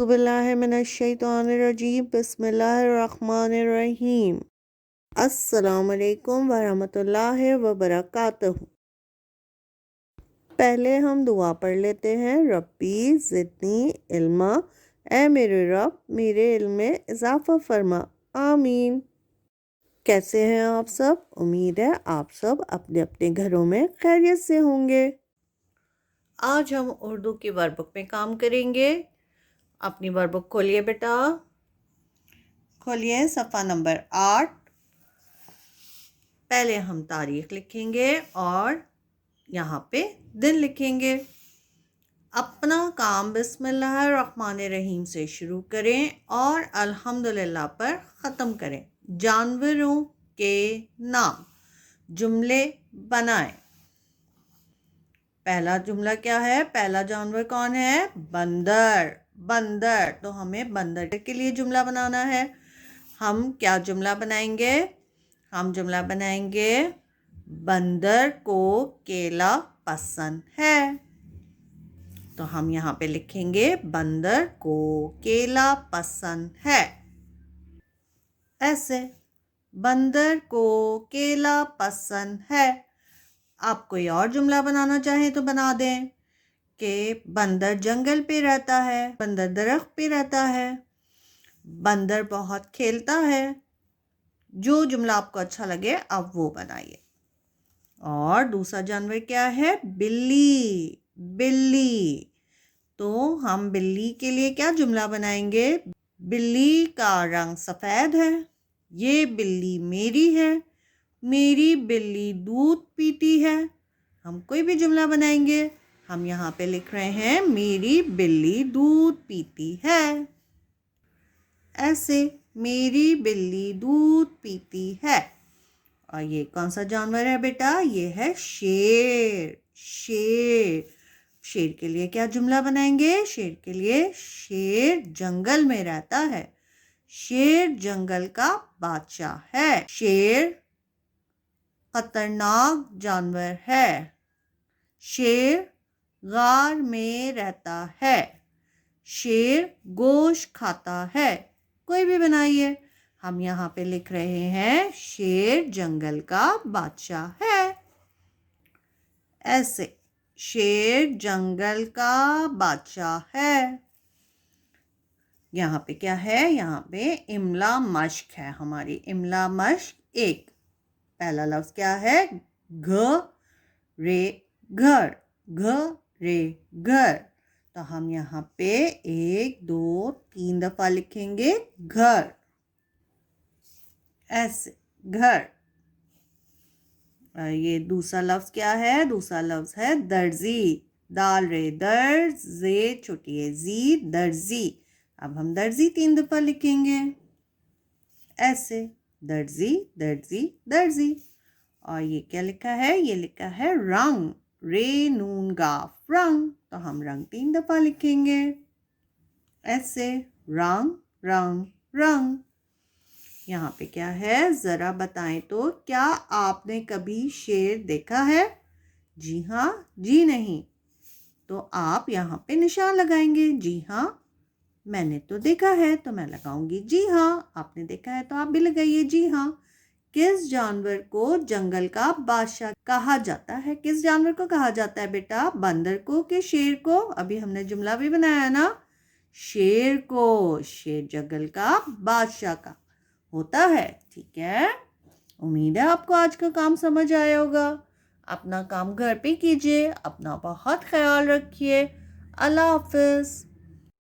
باللہ من الشیطان الرجیم بسم اللہ الرحمن الرحیم۔ السلام علیکم ورحمۃ اللہ وبرکاتہ۔ پہلے ہم دعا پڑھ لیتے ہیں۔ ربی زدنی علما، اے میرے رب میرے علم میں اضافہ فرما، آمین۔ کیسے ہیں آپ سب؟ امید ہے آپ سب اپنے اپنے گھروں میں خیریت سے ہوں گے۔ آج ہم اردو کی ورک بک میں کام کریں گے۔ اپنی ورک بک کھولیے بیٹا، کھولیے صفحہ نمبر 8۔ پہلے ہم تاریخ لکھیں گے اور یہاں پہ دن لکھیں گے۔ اپنا کام بسم اللہ الرحمن الرحیم سے شروع کریں اور الحمدللہ پر ختم کریں۔ جانوروں کے نام، جملے بنائیں۔ پہلا جملہ کیا ہے؟ پہلا جانور کون ہے؟ بندر۔ بندر، تو ہمیں بندر کے لیے جملہ بنانا ہے۔ ہم کیا جملہ بنائیں گے؟ ہم جملہ بنائیں گے بندر کو کیلا پسند ہے۔ تو ہم یہاں پہ لکھیں گے بندر کو کیلا پسند ہے، ایسے، بندر کو کیلا پسند ہے۔ آپ کوئی اور جملہ بنانا چاہیں تو بنا دیں کہ بندر جنگل پہ رہتا ہے، بندر درخت پہ رہتا ہے، بندر بہت کھیلتا ہے۔ جو جملہ آپ کو اچھا لگے آپ وہ بنائیے۔ اور دوسرا جانور کیا ہے؟ بلی۔ بلی، تو ہم بلی کے لیے کیا جملہ بنائیں گے؟ بلی کا رنگ سفید ہے، یہ بلی میری ہے، میری بلی دودھ پیتی ہے۔ ہم کوئی بھی جملہ بنائیں گے، ہم یہاں پہ لکھ رہے ہیں میری بلی دودھ پیتی ہے، ایسے، میری بلی دودھ پیتی ہے۔ اور یہ کون سا جانور ہے بیٹا؟ یہ ہے شیر۔ شیر، شیر کے لیے کیا جملہ بنائیں گے؟ شیر کے لیے، شیر جنگل میں رہتا ہے، شیر جنگل کا بادشاہ ہے، شیر خطرناک جانور ہے، شیر غار میں رہتا ہے، شیر گوشت کھاتا ہے۔ کوئی بھی بنائیے، ہم یہاں پہ لکھ رہے ہیں شیر جنگل کا بادشاہ ہے، ایسے، شیر جنگل کا بادشاہ ہے۔ یہاں پہ کیا ہے؟ یہاں پہ املا مشق ہے ہماری، املا مشق 1۔ پہلا لفظ کیا ہے؟ گھ رے گھر، گھ رے گھر۔ تو ہم یہاں پہ 1 2 3 دفعہ لکھیں گے گھر، ایسے، گھر۔ یہ دوسرا لفظ کیا ہے؟ دوسرا لفظ ہے درزی، دال رے در زے چھوٹی ہے زی، درزی۔ اب ہم درزی 3 دفعہ لکھیں گے، ایسے، درزی درزی درزی۔ اور یہ کیا لکھا ہے؟ یہ لکھا ہے رنگ، رے نون گاف، رنگ۔ تو ہم رنگ 3 دفعہ لکھیں گے، ایسے، رنگ رنگ رنگ۔ یہاں پہ کیا ہے؟ ذرا بتائیں تو کیا آپ نے کبھی شیر دیکھا ہے؟ جی ہاں، جی نہیں۔ تو آپ یہاں پہ نشان لگائیں گے، جی ہاں میں نے تو دیکھا ہے، تو میں لگاؤں گی جی ہاں، آپ نے دیکھا ہے تو آپ بھی لگائیے جی ہاں۔ کس جانور کو جنگل کا بادشاہ کہا جاتا ہے؟ کس جانور کو کہا جاتا ہے بیٹا؟ بندر کو کہ شیر کو؟ ابھی ہم نے جملہ بھی بنایا نا، شیر کو، شیر جنگل کا بادشاہ کا ہوتا ہے، ٹھیک ہے۔ امید ہے آپ کو آج کا کام سمجھ آیا ہوگا۔ اپنا کام گھر پہ کیجیے، اپنا بہت خیال رکھیے۔ اللہ حافظ۔